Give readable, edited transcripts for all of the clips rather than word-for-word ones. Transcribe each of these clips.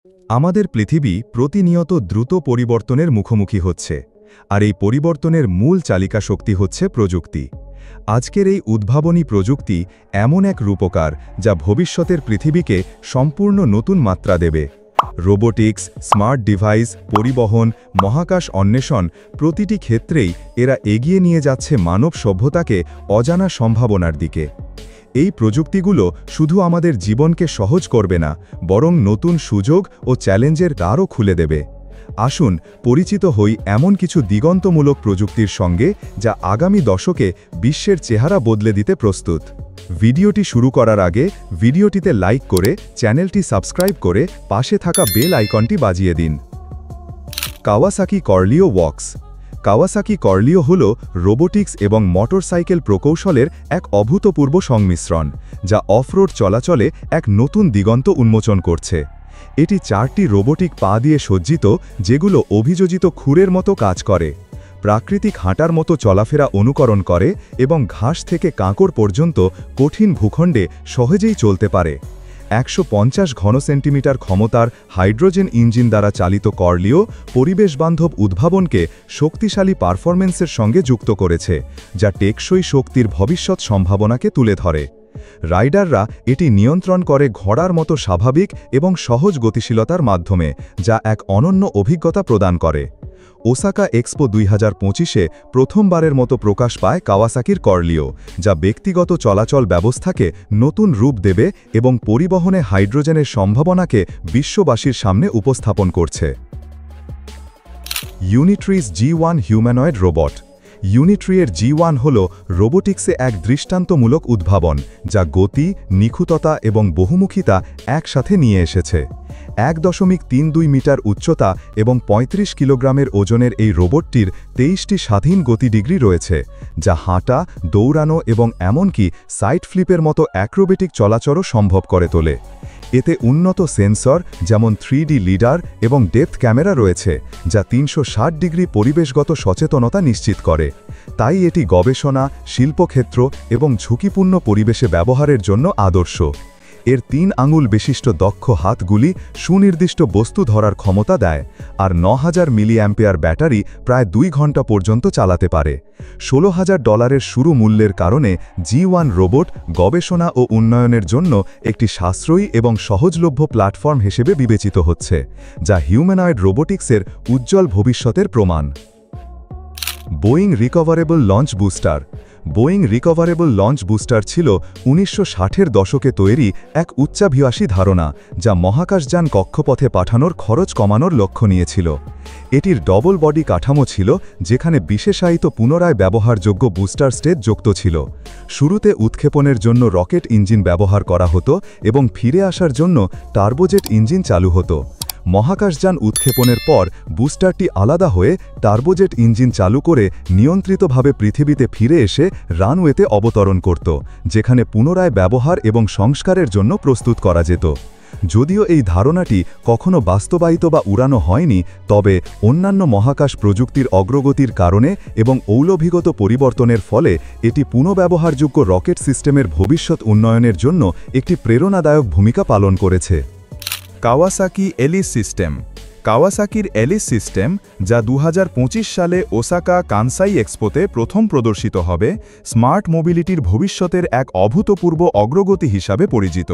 আমাদের পৃথিবী প্রতিনিয়ত দ্রুত পরিবর্তনের মুখোমুখি হচ্ছে, আর এই পরিবর্তনের মূল চালিকা শক্তি হচ্ছে প্রযুক্তি। আজকের এই উদ্ভাবনী প্রযুক্তি এমন এক রূপকার যা ভবিষ্যতের পৃথিবীকে সম্পূর্ণ নতুন মাত্রা দেবে। রোবোটিক্স, স্মার্ট ডিভাইস, পরিবহন, মহাকাশ অন্বেষণ, প্রতিটি ক্ষেত্রেই এরা এগিয়ে নিয়ে যাচ্ছে মানব সভ্যতাকে অজানা সম্ভাবনার দিকে। এই প্রযুক্তিগুলো শুধু আমাদের জীবনকে সহজ করবে না, বরং নতুন সুযোগ ও চ্যালেঞ্জের দ্বারও খুলে দেবে। আসুন পরিচিত হই এমন কিছু দিগন্তমূলক প্রযুক্তির সঙ্গে যা আগামী দশকে বিশ্বের চেহারা বদলে দিতে প্রস্তুত। ভিডিওটি শুরু করার আগে ভিডিওটিতে লাইক করে চ্যানেলটি সাবস্ক্রাইব করে পাশে থাকা বেল আইকনটি বাজিয়ে দিন। Kawasaki Corleo works. Kawasaki Corleo হল রোবোটিক্স এবং মোটরসাইকেল প্রকৌশলের এক অভূতপূর্ব সংমিশ্রণ, যা অফরোড চলাচলে এক নতুন দিগন্ত উন্মোচন করছে। এটি 4টি রোবোটিক পা দিয়ে সজ্জিত, যেগুলো অভিযোজিত খুরের মতো কাজ করে, প্রাকৃতিক হাঁটার মতো চলাফেরা অনুকরণ করে এবং ঘাস থেকে কাঁকড় পর্যন্ত কঠিন ভূখণ্ডে সহজেই চলতে পারে। 150 ঘনসেন্টিমিটার ক্ষমতার হাইড্রোজেন ইঞ্জিন দ্বারা চালিত কর্লিও পরিবেশবান্ধব উদ্ভাবনকে শক্তিশালী পারফরম্যান্সের সঙ্গে যুক্ত করেছে, যা টেকসই শক্তির ভবিষ্যৎ সম্ভাবনাকে তুলে ধরে। রাইডাররা এটি নিয়ন্ত্রণ করে ঘোড়ার মতো স্বাভাবিক এবং সহজ গতিশীলতার মাধ্যমে, যা এক অনন্য অভিজ্ঞতা প্রদান করে। ওসাকা এক্সপো 2025-এ প্রথমবারের মতো প্রকাশ পায় কাওয়াসাকির কর্লিও, যা ব্যক্তিগত চলাচল ব্যবস্থাকে নতুন রূপ দেবে এবং পরিবহনে হাইড্রোজেনের সম্ভাবনাকে বিশ্ববাসীর সামনে উপস্থাপন করছে। ইউনিট্রিজ G1 হিউম্যানয়েড রোবট। ইউনিট্রিয়ের G1 হল রোবোটিক্সে এক দৃষ্টান্তমূলক উদ্ভাবন, যা গতি, নিখুঁততা এবং বহুমুখিতা একসাথে নিয়ে এসেছে। 1.32 মিটার উচ্চতা এবং 35 কিলোগ্রামের ওজনের এই রোবটটির 23টি স্বাধীন গতি ডিগ্রি রয়েছে, যা হাঁটা, দৌড়ানো এবং এমনকি সাইড ফ্লিপের মতো অ্যাক্রোবেটিক চলাচলও সম্ভব করে তোলে। এতে উন্নত সেন্সর যেমন 3D লিডার এবং ডেপথ ক্যামেরা রয়েছে, যা 360 ডিগ্রি পরিবেশগত সচেতনতা নিশ্চিত করে। তাই এটি গবেষণা, শিল্পক্ষেত্র এবং ঝুঁকিপূর্ণ পরিবেশে ব্যবহারের জন্য আদর্শ। এর 3 আঙুল বিশিষ্ট দক্ষ হাতগুলি সুনির্দিষ্ট বস্তু ধরার ক্ষমতা দেয়, আর 9000 মিলিঅ্যাম্পিয়ার ব্যাটারি প্রায় 2 ঘন্টা পর্যন্ত চালাতে পারে। $16,000 শুরু মূল্যের কারণে G1 রোবট গবেষণা ও উন্নয়নের জন্য একটি সাশ্রয়ী এবং সহজলভ্য প্ল্যাটফর্ম হিসেবে বিবেচিত হচ্ছে, যা হিউম্যানয়েড রোবোটিক্সের উজ্জ্বল ভবিষ্যতের প্রমাণ। Boeing recoverable launch booster. Boeing recoverable launch booster ছিল 1960-এর দশকে তৈরি এক উচ্চাভিলাষী ধারণা, যা মহাকাশযান কক্ষপথে পাঠানোর খরচ কমানোর লক্ষ্য নিয়েছিল। এটির ডবল বডি কাঠামো ছিল, যেখানে বিশেষায়িত পুনরায় ব্যবহারযোগ্য বুস্টার স্টেজ যুক্ত ছিল। শুরুতে উৎক্ষেপণের জন্য রকেট ইঞ্জিন ব্যবহার করা হতো এবং ফিরে আসার জন্য টার্বোজেট ইঞ্জিন চালু হতো। মহাকাশযান উৎক্ষেপণের পর বুস্টারটি আলাদা হয়ে টার্বোজেট ইঞ্জিন চালু করে নিয়ন্ত্রিতভাবে পৃথিবীতে ফিরে এসে রানওয়েতে অবতরণ করত, যেখানে পুনরায় ব্যবহার এবং সংস্কারের জন্য প্রস্তুত করা যেত। যদিও এই ধারণাটি কখনো বাস্তবায়িত বা উড়ানো হয়নি, তবে অন্যান্য মহাকাশ প্রযুক্তির অগ্রগতির কারণে এবং ঔলভিগত পরিবর্তনের ফলে এটি পুনঃব্যবহারযোগ্য রকেট সিস্টেমের ভবিষ্যৎ উন্নয়নের জন্য একটি প্রেরণাদায়ক ভূমিকা পালন করেছে। Kawasaki ALICE system. কাওয়াসাকির এলিস সিস্টেম, যা 2025 সালে ওসাকা কানসাই এক্সপোতে প্রথম প্রদর্শিত হবে, স্মার্ট মোবিলিটির ভবিষ্যতের এক অভূতপূর্ব অগ্রগতি হিসাবে পরিচিত।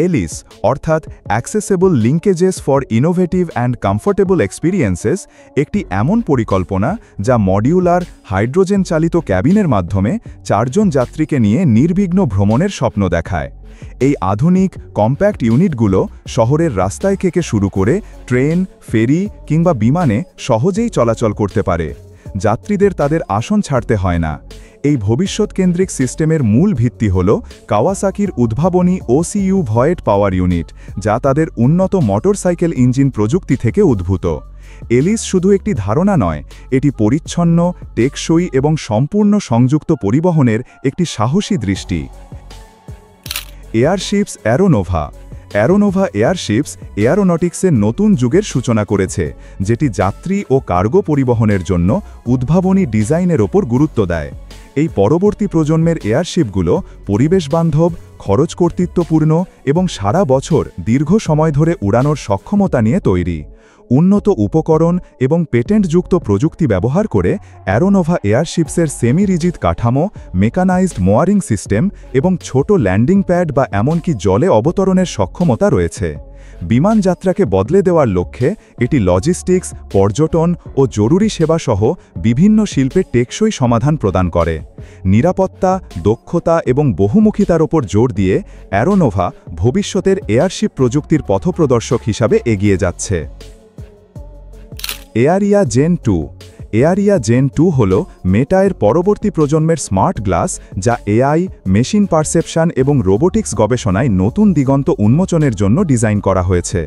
এলিস অর্থাৎ accessible linkages for innovative and comfortable experiences একটি এমন পরিকল্পনা যা মডিউলার, হাইড্রোজেন চালিত ক্যাবিনের মাধ্যমে 4 জন যাত্রীকে নিয়ে নির্বিঘ্ন ভ্রমণের স্বপ্ন দেখায়। এই আধুনিক কম্প্যাক্ট ইউনিটগুলো শহরের রাস্তায় থেকে শুরু করে ট্রেন, ফেরি কিংবা বিমানে সহজেই চলাচল করতে পারে। যাত্রীদের তাদের আসন ছাড়তে হয় না। এই ভবিষ্যৎকেন্দ্রিক সিস্টেমের মূল ভিত্তি হল কাওয়াসাকির উদ্ভাবনী OCU ভয়েড পাওয়ার ইউনিট, যা তাদের উন্নত মোটরসাইকেল ইঞ্জিন প্রযুক্তি থেকে উদ্ভূত। এলিস শুধু একটি ধারণা নয়, এটি পরিচ্ছন্ন, টেকসই এবং সম্পূর্ণ সংযুক্ত পরিবহনের একটি সাহসী দৃষ্টি। এয়ারশিপস অ্যারোনোভা। অ্যারোনোভা এয়ারশিপস এয়ারোনটিক্সের নতুন যুগের সূচনা করেছে, যেটি যাত্রী ও কার্গো পরিবহনের জন্য উদ্ভাবনী ডিজাইনের ওপর গুরুত্ব দেয়। এই পরবর্তী প্রজন্মের এয়ারশিপগুলো পরিবেশবান্ধব, খরচ কর্তৃত্বপূর্ণ এবং সারা বছর দীর্ঘ সময় ধরে উড়ানোর সক্ষমতা নিয়ে তৈরি। উন্নত উপকরণ এবং পেটেন্টযুক্ত প্রযুক্তি ব্যবহার করে অ্যারোনোভা এয়ারশিপসের সেমি রিজিড কাঠামো, মেকানাইজড মোয়ারিং সিস্টেম এবং ছোট ল্যান্ডিং প্যাড বা এমনকি জলে অবতরণের সক্ষমতা রয়েছে। বিমান যাত্রাকে বদলে দেওয়ার লক্ষ্যে এটি লজিস্টিক্স, পর্যটন ও জরুরি সেবাসহ বিভিন্ন শিল্পের টেকসই সমাধান প্রদান করে। নিরাপত্তা, দক্ষতা এবং বহুমুখিতার ওপর জোর দিয়ে অ্যারোনোভা ভবিষ্যতের এয়ারশিপ প্রযুক্তির পথপ্রদর্শক হিসাবে এগিয়ে যাচ্ছে। এয়ারিয়া জেন 2। এয়ারিয়া জেন 2 হল মেটায়ের পরবর্তী প্রজন্মের স্মার্ট গ্লাস, যা এআই, মেশিন পারসেপশন এবং রোবোটিক্স গবেষণায় নতুন দিগন্ত উন্মোচনের জন্য ডিজাইন করা হয়েছে।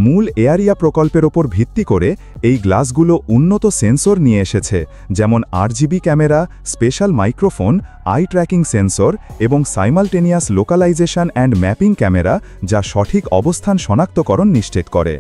মূল এয়ারিয়া প্রকল্পের ওপর ভিত্তি করে এই গ্লাসগুলো উন্নত সেন্সর নিয়ে এসেছে, যেমন RGB camera, special microphone, eye tracking sensor এবং simultaneous localisation and mapping camera, যা সঠিক অবস্থান শনাক্তকরণ নিশ্চিত করে।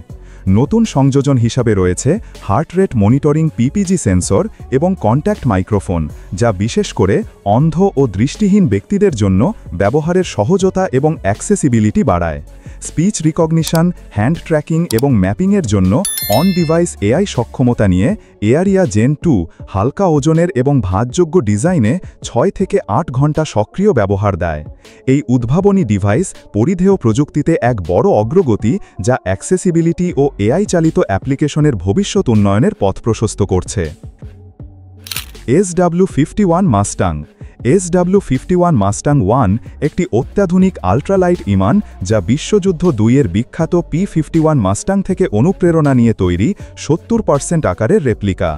নতুন সংযোজন হিসাবে রয়েছে heart rate monitoring PPG sensor এবং কন্ট্যাক্ট মাইক্রোফোন, যা বিশেষ করে অন্ধ ও দৃষ্টিহীন ব্যক্তিদের জন্য ব্যবহারের সহজতা এবং অ্যাক্সেসিবিলিটি বাড়ায়। স্পিচ রিকগনিশন, হ্যান্ড ট্র্যাকিং এবং ম্যাপিংয়ের জন্য অন ডিভাইস AI সক্ষমতা নিয়ে এয়ারিয়া জেন 2 হালকা ওজনের এবং ভাঁজযোগ্য ডিজাইনে 6 থেকে 8 ঘন্টা সক্রিয় ব্যবহার দেয়। এই উদ্ভাবনী ডিভাইস পরিধেয় প্রযুক্তিতে এক বড় অগ্রগতি, যা অ্যাক্সেসিবিলিটি ও AI চালিত অ্যাপ্লিকেশনের ভবিষ্যৎ উন্নয়নের পথ প্রশস্ত করছে। SW51 Mustang. SW51 মাস্টাং 1 একটি অত্যাধুনিক আল্ট্রালাইট বিমান, যা বিশ্বযুদ্ধ 2-এর বিখ্যাত P-51 মাস্টাং থেকে অনুপ্রেরণা নিয়ে তৈরি 70% আকারের রেপ্লিকা।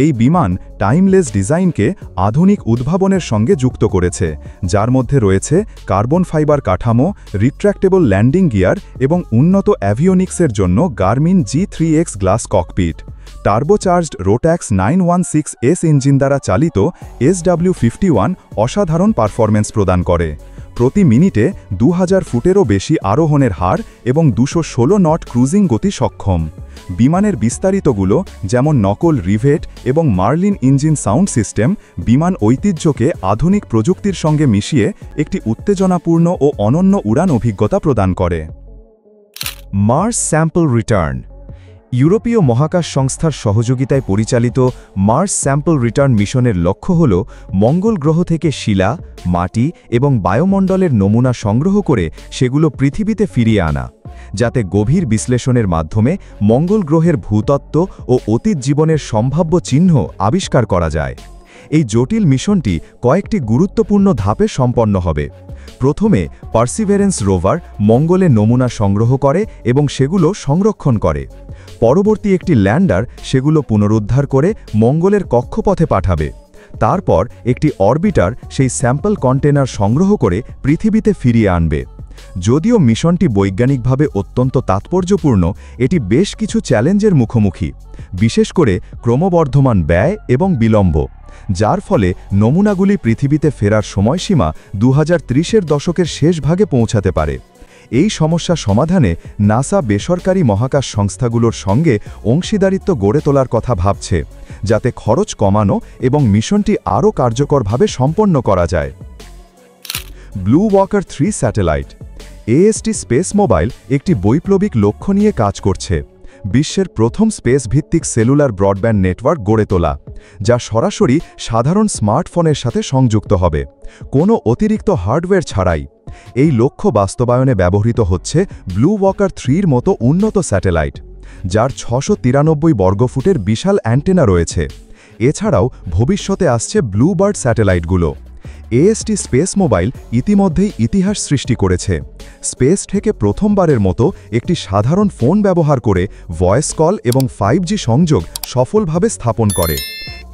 এই বিমান টাইমলেস ডিজাইনকে আধুনিক উদ্ভাবনের সঙ্গে যুক্ত করেছে, যার মধ্যে রয়েছে কার্বন ফাইবার কাঠামো, রিট্র্যাক্টেবল ল্যান্ডিং গিয়ার এবং উন্নত অ্যাভিওনিক্সের জন্য Garmin G3X glass cockpit. Turbocharged Rotax 916S engine দ্বারা চালিত SW51 অসাধারণ পারফরম্যান্স প্রদান করে। প্রতি মিনিটে 2000 ফুটেরও বেশি আরোহণের হার এবং 216 নট ক্রুজিং গতি সক্ষম। বিমানের বিস্তারিতগুলো, যেমন নকল রিভেট এবং মার্লিন ইঞ্জিন সাউন্ড সিস্টেম, বিমান ঐতিহ্যকে আধুনিক প্রযুক্তির সঙ্গে মিশিয়ে একটি উত্তেজনাপূর্ণ ও অনন্য উড়ান অভিজ্ঞতা প্রদান করে। Mars sample return. ইউরোপীয় মহাকাশ সংস্থার সহযোগিতায় পরিচালিত মার্স স্যাম্পল রিটার্ন মিশনের লক্ষ্য হল মঙ্গল গ্রহ থেকে শিলা, মাটি এবং বায়ুমণ্ডলের নমুনা সংগ্রহ করে সেগুলো পৃথিবীতে ফিরিয়ে আনা, যাতে গভীর বিশ্লেষণের মাধ্যমে মঙ্গল গ্রহের ভূতত্ত্ব ও অতীত জীবনের সম্ভাব্য চিহ্ন আবিষ্কার করা যায়। এই জটিল মিশনটি কয়েকটি গুরুত্বপূর্ণ ধাপে সম্পন্ন হবে। প্রথমে পার্সিভেরেন্স রোভার মঙ্গলে নমুনা সংগ্রহ করে এবং সেগুলো সংরক্ষণ করে। পরবর্তী একটি ল্যান্ডার সেগুলো পুনরুদ্ধার করে মঙ্গলের কক্ষপথে পাঠাবে। তারপর একটি অরবিটার সেই স্যাম্পল কন্টেনার সংগ্রহ করে পৃথিবীতে ফিরিয়ে আনবে। যদিও মিশনটি বৈজ্ঞানিকভাবে অত্যন্ত তাৎপর্যপূর্ণ, এটি বেশ কিছু চ্যালেঞ্জের মুখোমুখি, বিশেষ করে ক্রমবর্ধমান ব্যয় এবং বিলম্ব, যার ফলে নমুনাগুলি পৃথিবীতে ফেরার সময়সীমা 2030-এর দশকের শেষ ভাগে পৌঁছাতে পারে। এই সমস্যা সমাধানে নাসা বেসরকারি মহাকাশ সংস্থাগুলোর সঙ্গে অংশীদারিত্ব গড়ে তোলার কথা ভাবছে, যাতে খরচ কমানো এবং মিশনটি আরও কার্যকরভাবে সম্পন্ন করা যায়। ব্লু ওয়াকার 3 স্যাটেলাইট। AST স্পেস মোবাইল একটি বৈপ্লবিক লক্ষ্য নিয়ে কাজ করছে, বিশ্বের প্রথম স্পেস ভিত্তিক সেলুলার ব্রডব্যান্ড নেটওয়ার্ক গড়ে তোলা, যা সরাসরি সাধারণ স্মার্টফোনের সাথে সংযুক্ত হবে, কোনো অতিরিক্ত হার্ডওয়্যার ছাড়াই। এই লক্ষ্য বাস্তবায়নে ব্যবহৃত হচ্ছে ব্লু ওয়াকার 3-র মতো উন্নত স্যাটেলাইট, যার 693 বর্গফুটের বিশাল অ্যান্টেনা রয়েছে। এছাড়াও ভবিষ্যতে আসছে ব্লু বার্ড স্যাটেলাইটগুলো। AST স্পেস মোবাইল ইতিমধ্যেই ইতিহাস সৃষ্টি করেছে। স্পেস থেকে প্রথমবারের মতো একটি সাধারণ ফোন ব্যবহার করে ভয়েস কল এবং 5G সংযোগ সফলভাবে স্থাপন করে।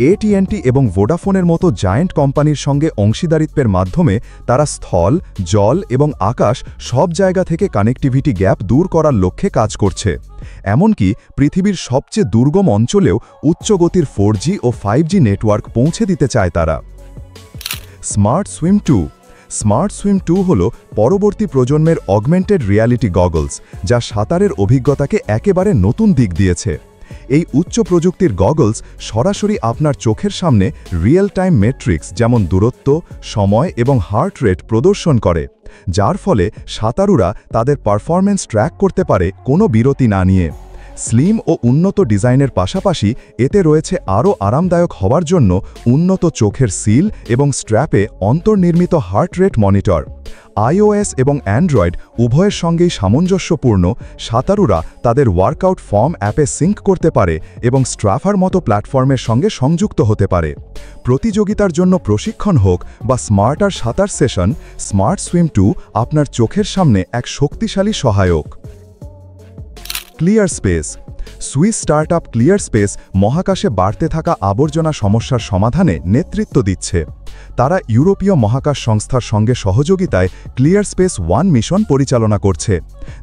AT&T এবং ভোডাফোনের মতো জায়ান্ট কোম্পানির সঙ্গে অংশীদারিত্বের মাধ্যমে তারা স্থল, জল এবং আকাশ সব জায়গা থেকে কানেক্টিভিটি গ্যাপ দূর করার লক্ষ্যে কাজ করছে। এমনকি পৃথিবীর সবচেয়ে দুর্গম অঞ্চলেও উচ্চগতির 4G ও 5G নেটওয়ার্ক পৌঁছে দিতে চায় তারা। Smart swim 2। স্মার্ট সুইম 2 হল পরবর্তী প্রজন্মের অগমেন্টেড রিয়ালিটি গগলস, যা সাঁতারের অভিজ্ঞতাকে একেবারে নতুন দিক দিয়েছে। এই উচ্চ প্রযুক্তির গগলস সরাসরি আপনার চোখের সামনে রিয়েল টাইম মেট্রিক্স যেমন দূরত্ব, সময় এবং হার্ট রেট প্রদর্শন করে, যার ফলে সাঁতারুরা তাদের পারফরম্যান্স ট্র্যাক করতে পারে কোনো বিরতি না নিয়ে। স্লিম ও উন্নত ডিজাইনের পাশাপাশি এতে রয়েছে আরও আরামদায়ক হওয়ার জন্য উন্নত চোখের সিল এবং স্ট্র্যাপে অন্তর্নির্মিত হার্ট রেট মনিটর। iOS এবং অ্যান্ড্রয়েড উভয়ের সঙ্গেই সামঞ্জস্যপূর্ণ, সাঁতারুরা তাদের ওয়ার্কআউট ফর্ম অ্যাপে সিঙ্ক করতে পারে এবং স্ট্রাফার মতো প্ল্যাটফর্মের সঙ্গে সংযুক্ত হতে পারে। প্রতিযোগিতার জন্য প্রশিক্ষণ হোক বা স্মার্টার সাঁতার সেশন, স্মার্ট সুইম 2 আপনার চোখের সামনে এক শক্তিশালী সহায়ক। Clear space. Swiss startup clear space মহাকাশে বাড়তে থাকা আবর্জনা সমস্যার সমাধানে নেতৃত্ব দিচ্ছে। তারা ইউরোপীয় মহাকাশ সংস্থার সঙ্গে সহযোগিতায় ক্লিয়ার স্পেস 1 মিশন পরিচালনা করছে,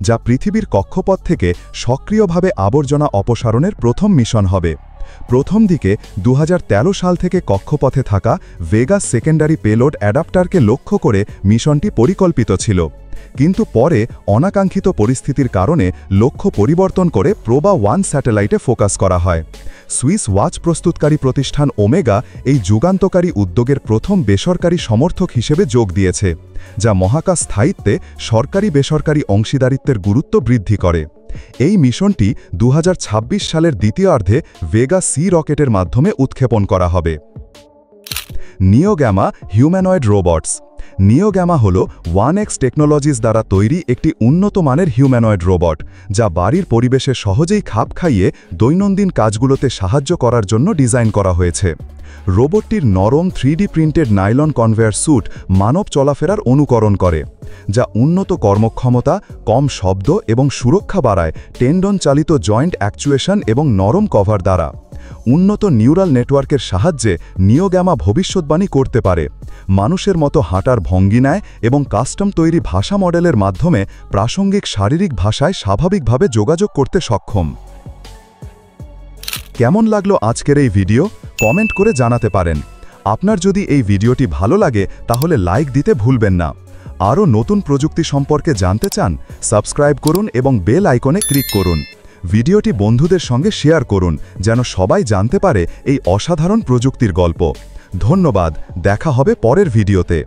যা পৃথিবীর কক্ষপথ থেকে সক্রিয়ভাবে আবর্জনা অপসারণের প্রথম মিশন হবে। প্রথম দিকে 2013 সাল থেকে কক্ষপথে থাকা ভেগাস সেকেন্ডারি পেলোড অ্যাডাপ্টারকে লক্ষ্য করে মিশনটি পরিকল্পিত ছিল, কিন্তু পরে অনাকাঙ্ক্ষিত পরিস্থিতির কারণে লক্ষ্য পরিবর্তন করে প্রোবা 1 স্যাটেলাইটে ফোকাস করা হয়। সুইস ওয়াচ প্রস্তুতকারী প্রতিষ্ঠান ওমেগা এই যুগান্তকারী উদ্যোগের প্রথম বেসরকারি সমর্থক হিসেবে যোগ দিয়েছে, যা মহাকাশ স্থায়িত্বে সরকারি বেসরকারি অংশীদারিত্বের গুরুত্ব বৃদ্ধি করে। এই মিশনটি 2026 সালের দ্বিতীয়ার্ধে ভেগা সি রকেটের মাধ্যমে উৎক্ষেপণ করা হবে। নিওগ্যামা হিউম্যানয়েড রোবটস। নিওগ্যামা হল 1X টেকনোলজিস দ্বারা তৈরি একটি উন্নত মানের হিউম্যানয়েড রোবট, যা বাড়ির পরিবেশে সহজেই খাপ খাইয়ে দৈনন্দিন কাজগুলোতে সাহায্য করার জন্য ডিজাইন করা হয়েছে। রোবটটির নরম 3D printed nylon conveyor suit মানব চলাফেরার অনুকরণ করে, যা উন্নত কর্মক্ষমতা, কম শব্দ এবং সুরক্ষা বাড়ায় টেন্ডন চালিত জয়েন্ট অ্যাকচুয়েশন এবং নরম কভার দ্বারা। উন্নত নিউরাল নেটওয়ার্কের সাহায্যে নিওগ্যামা ভবিষ্যৎবাণী করতে পারে, মানুষের মতো হাঁটার ভঙ্গি নেয় এবং কাস্টম তৈরি ভাষা মডেলের মাধ্যমে প্রাসঙ্গিক শারীরিক ভাষায় স্বাভাবিকভাবে যোগাযোগ করতে সক্ষম। কেমন লাগলো আজকের এই ভিডিও? কমেন্ট করে জানাতে পারেন। আপনার যদি এই ভিডিওটি ভালো লাগে তাহলে লাইক দিতে ভুলবেন না। আরও নতুন প্রযুক্তি সম্পর্কে জানতে চান? সাবস্ক্রাইব করুন এবং বেল আইকনে ক্লিক করুন। ভিডিওটি বন্ধুদের সঙ্গে শেয়ার করুন যেন সবাই জানতে পারে এই অসাধারণ প্রযুক্তির গল্প। ধন্যবাদ, দেখা হবে পরের ভিডিওতে।